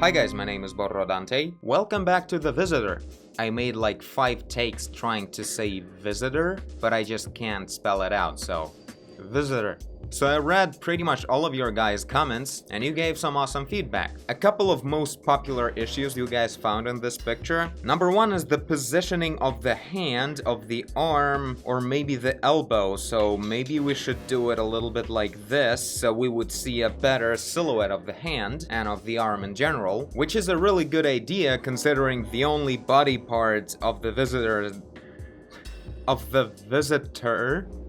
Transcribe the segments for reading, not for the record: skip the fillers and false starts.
Hi guys, my name is Borro Dante. Welcome back to The Visitor. I made like 5 takes trying to say visitor, but I just can't spell it out, so visitor. So I read pretty much all of your guys' comments, and you gave some awesome feedback. A couple of most popular issues you guys found in this picture. Number 1 is the positioning of the hand, of the arm, or maybe the elbow. So maybe we should do it a little bit like this, so we would see a better silhouette of the hand, and of the arm in general. Which is a really good idea, considering the only body part of the visitor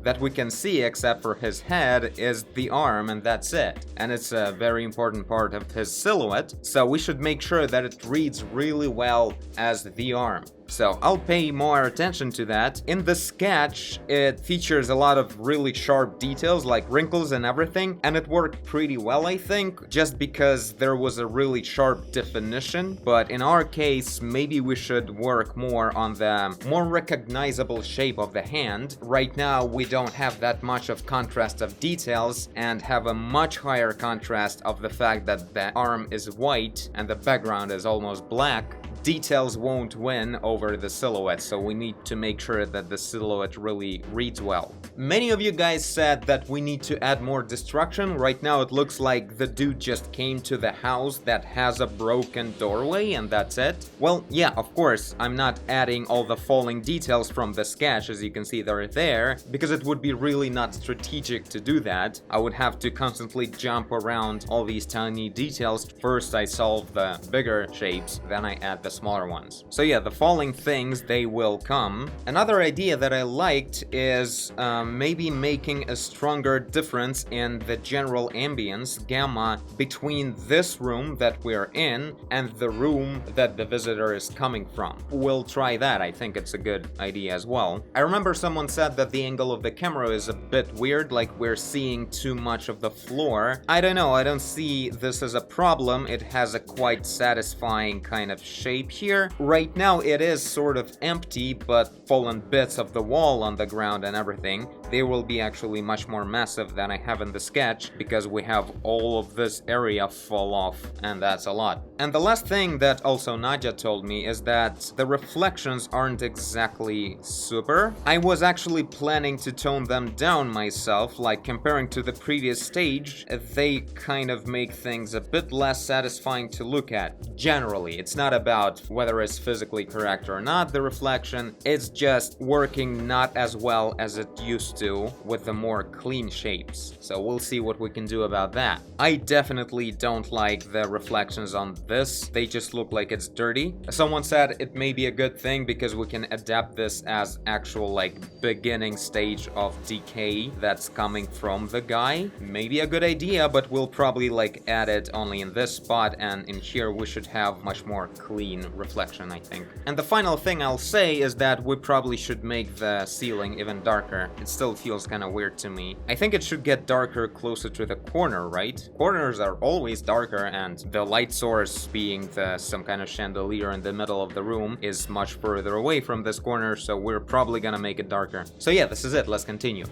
that we can see except for his head is the arm, and that's it. And it's a very important part of his silhouette, so we should make sure that it reads really well as the arm. So I'll pay more attention to that. In the sketch, it features a lot of really sharp details like wrinkles and everything, and it worked pretty well, I think, just because there was a really sharp definition. But in our case, maybe we should work more on the more recognizable shape of the hand. Right now, we don't have that much of contrast of details and have a much higher contrast of the fact that the arm is white and the background is almost black. Details won't win over the silhouette, so we need to make sure that the silhouette really reads well. Many of you guys said that we need to add more destruction. Right now it looks like the dude just came to the house that has a broken doorway and that's it. Well, yeah, of course, I'm not adding all the falling details from the sketch, as you can see they're there, because it would be really not strategic to do that. I would have to constantly jump around all these tiny details. First I solve the bigger shapes, then I add the smaller ones. So yeah, the falling things, they will come. Another idea that I liked is maybe making a stronger difference in the general ambience, gamma, between this room that we're in and the room that the visitor is coming from. We'll try that, I think it's a good idea as well. I remember someone said that the angle of the camera is a bit weird, like we're seeing too much of the floor. I don't know, I don't see this as a problem. It has a quite satisfying kind of shape here. Right now it is sort of empty, but fallen bits of the wall on the ground and everything, they will be actually much more massive than I have in the sketch, because we have all of this area fall off, and that's a lot. And the last thing that also Nadia told me is that the reflections aren't exactly super. I was actually planning to tone them down myself, like comparing to the previous stage, they kind of make things a bit less satisfying to look at. Generally, it's not about whether it's physically correct or not, the reflection, it's just working not as well as it used to with the more clean shapes. So we'll see what we can do about that. I definitely don't like the reflections on this, they just look like it's dirty. Someone said it may be a good thing because we can adapt this as actual like beginning stage of decay that's coming from the guy. Maybe a good idea, but we'll probably like add it only in this spot, and in here we should have much more clean reflection, I think. And the final thing I'll say is that we probably should make the ceiling even darker. It still feels kind of weird to me. I think it should get darker closer to the corner, right? Corners are always darker, and the light source being some kind of chandelier in the middle of the room is much further away from this corner, so we're probably gonna make it darker. So yeah, this is it, let's continue.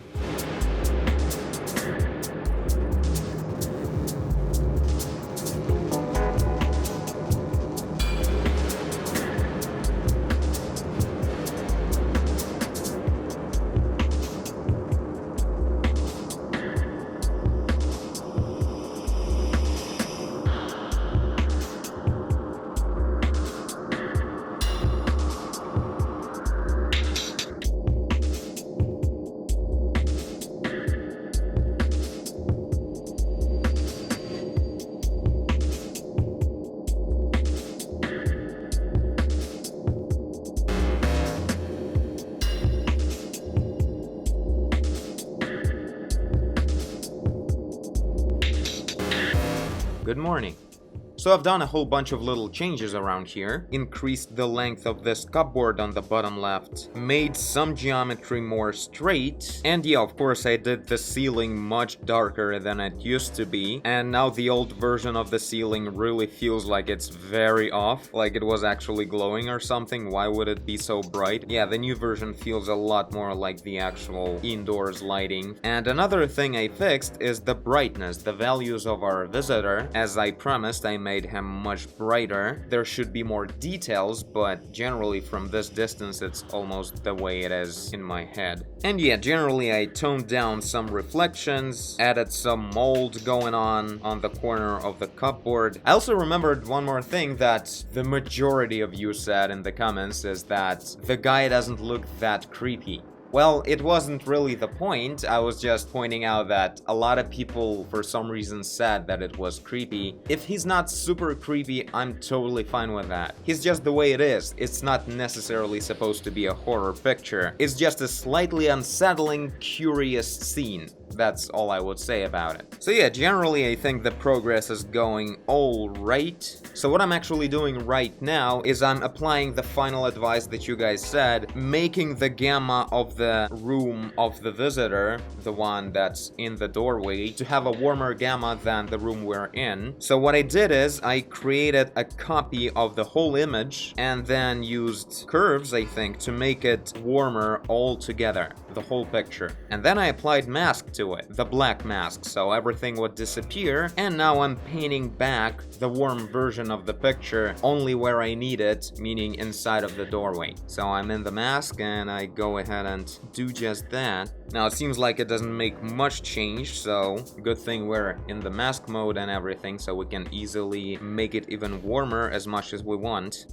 Good morning. So I've done a whole bunch of little changes around here, increased the length of this cupboard on the bottom left, made some geometry more straight, and yeah, of course I did the ceiling much darker than it used to be, and now the old version of the ceiling really feels like it's very off, like it was actually glowing or something. Why would it be so bright? Yeah, the new version feels a lot more like the actual indoors lighting. And another thing I fixed is the brightness, the values of our visitor. As I promised, I made made him much brighter. There should be more details, but generally from this distance it's almost the way it is in my head. And yeah, generally I toned down some reflections, added some mold going on the corner of the cupboard. I also remembered one more thing that the majority of you said in the comments is that the guy doesn't look that creepy. Well, it wasn't really the point, I was just pointing out that a lot of people for some reason said that it was creepy. If he's not super creepy, I'm totally fine with that. He's just the way it is. It's not necessarily supposed to be a horror picture. It's just a slightly unsettling, curious scene. That's all I would say about it. So yeah, generally I think the progress is going all right. So what I'm actually doing right now is I'm applying the final advice that you guys said, making the gamma of the room of the visitor, the one that's in the doorway, to have a warmer gamma than the room we're in. So what I did is I created a copy of the whole image and then used curves, I think, to make it warmer all together, the whole picture. And then I applied mask to it, the black mask, so everything would disappear, and now I'm painting back the warm version of the picture only where I need it, meaning inside of the doorway. So I'm in the mask and I go ahead and do just that. Now it seems like it doesn't make much change, so good thing we're in the mask mode and everything, so we can easily make it even warmer as much as we want.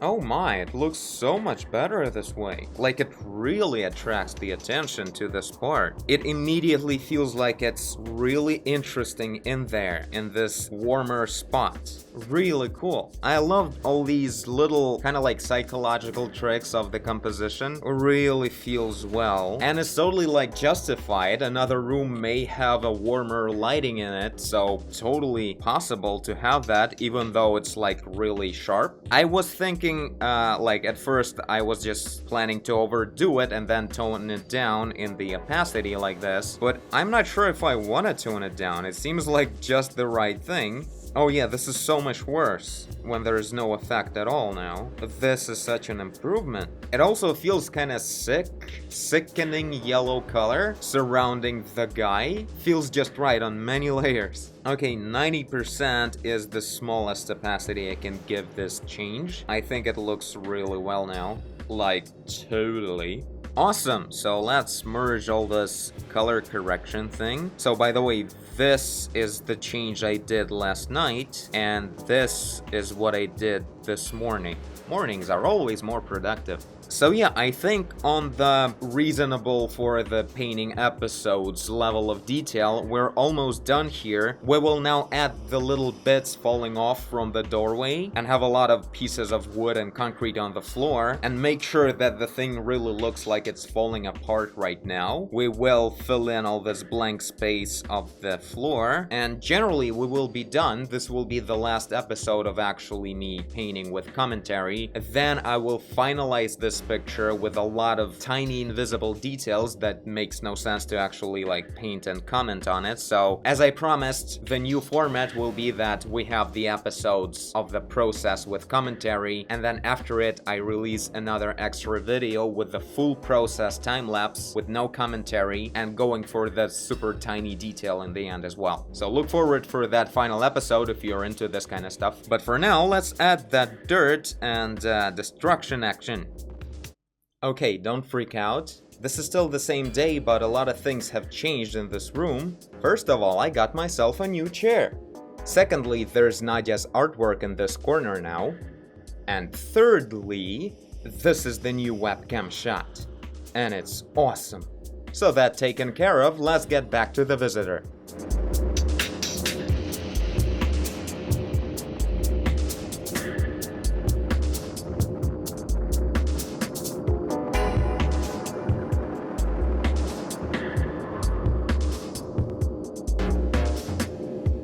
Oh my, it looks so much better this way. Like, it really attracts the attention to this part. It immediately feels like it's really interesting in there, in this warmer spot. Really cool. I love all these little kind of like psychological tricks of the composition. Really feels well. And it's totally like justified. Another room may have a warmer lighting in it, so totally possible to have that, even though it's like really sharp. I was thinking like at first I was just planning to overdo it and then tone it down in the opacity like this, but I'm not sure if I want to tone it down. It seems like just the right thing. Oh yeah, this is so much worse when there is no effect at all now. But this is such an improvement. It also feels kind of sickening yellow color surrounding the guy. Feels just right on many layers. Okay, 90% is the smallest opacity I can give this change. I think it looks really well now. Like, totally. Awesome, so let's merge all this color correction thing. So by the way, this is the change I did last night, and this is what I did this morning. Mornings are always more productive. So yeah, I think on the reasonable for the painting episodes level of detail, we're almost done here. We will now add the little bits falling off from the doorway and have a lot of pieces of wood and concrete on the floor and make sure that the thing really looks like it's falling apart right now. We will fill in all this blank space of the floor, and generally we will be done. This will be the last episode of actually me painting with commentary. Then I will finalize this picture with a lot of tiny invisible details that makes no sense to actually like paint and comment on it. So as I promised, the new format will be that we have the episodes of the process with commentary, and then after it I release another extra video with the full process time-lapse with no commentary and going for the super tiny detail in the end as well. So look forward for that final episode if you're into this kind of stuff. But for now, let's add that dirt and destruction action. Okay, don't freak out. This is still the same day, but a lot of things have changed in this room. First of all, I got myself a new chair. Secondly, there's Nadia's artwork in this corner now. And thirdly, this is the new webcam shot. And it's awesome. So that taken care of, let's get back to the visitor.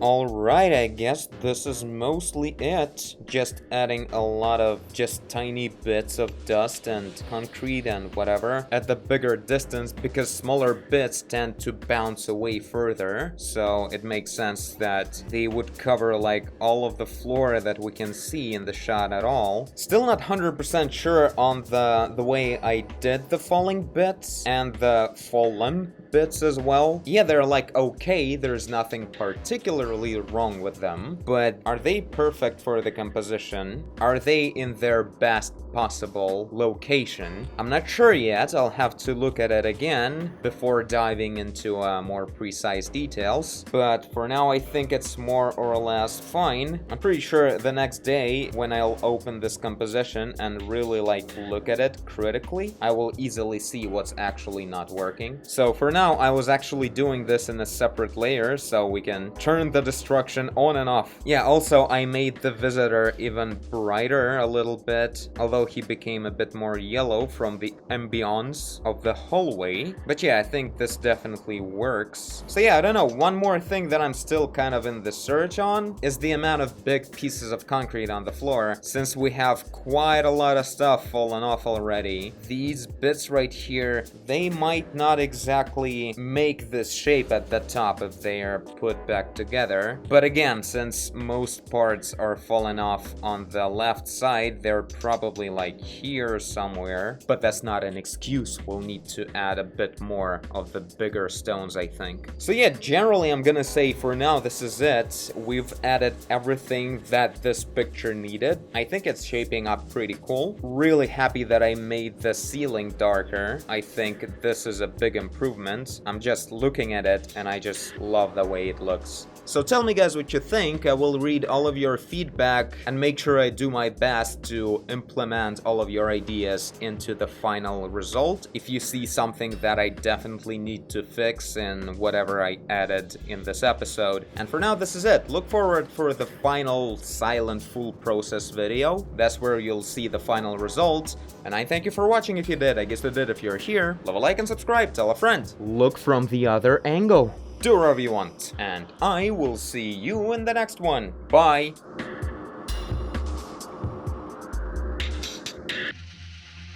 Alright, I guess this is mostly it. Just adding a lot of just tiny bits of dust and concrete and whatever at the bigger distance, because smaller bits tend to bounce away further. So it makes sense that they would cover like all of the floor that we can see in the shot at all. Still not 100% sure on the way I did the falling bits and the fallen bits as well. Yeah, they're like okay, there's nothing particularly wrong with them, but are they perfect for the composition? Are they in their best possible location? I'm not sure yet. I'll have to look at it again before diving into more precise details, but for now I think it's more or less fine. I'm pretty sure the next day when I'll open this composition and really like look at it critically, I will easily see what's actually not working. So for now I was actually doing this in a separate layer so we can turn the destruction on and off. Yeah, also I made the visitor even brighter a little bit, although he became a bit more yellow from the ambience of the hallway. But yeah, I think this definitely works. So yeah, I don't know, one more thing that I'm still kind of in the search on is the amount of big pieces of concrete on the floor, since we have quite a lot of stuff fallen off already. These bits right here, they might not exactly make this shape at the top if they are put back together. But again, since most parts are fallen off on the left side, they're probably like here somewhere. But that's not an excuse. We'll need to add a bit more of the bigger stones, I think. So yeah, generally I'm gonna say for now this is it. We've added everything that this picture needed. I think it's shaping up pretty cool. Really happy that I made the ceiling darker. I think this is a big improvement. I'm just looking at it and I just love the way it looks. So tell me guys what you think. I will read all of your feedback and make sure I do my best to implement all of your ideas into the final result. If you see something that I definitely need to fix in whatever I added in this episode. And for now, this is it. Look forward for the final silent full process video. That's where you'll see the final result. And I thank you for watching if you did. I guess you did if you're here. Leave a like and subscribe. Tell a friend. Look from the other angle. Do whatever you want, and I will see you in the next one. Bye!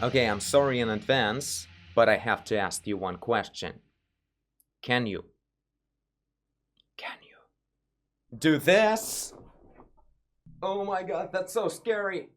Okay, I'm sorry in advance, but I have to ask you one question. Can you do this? Oh my god, that's so scary!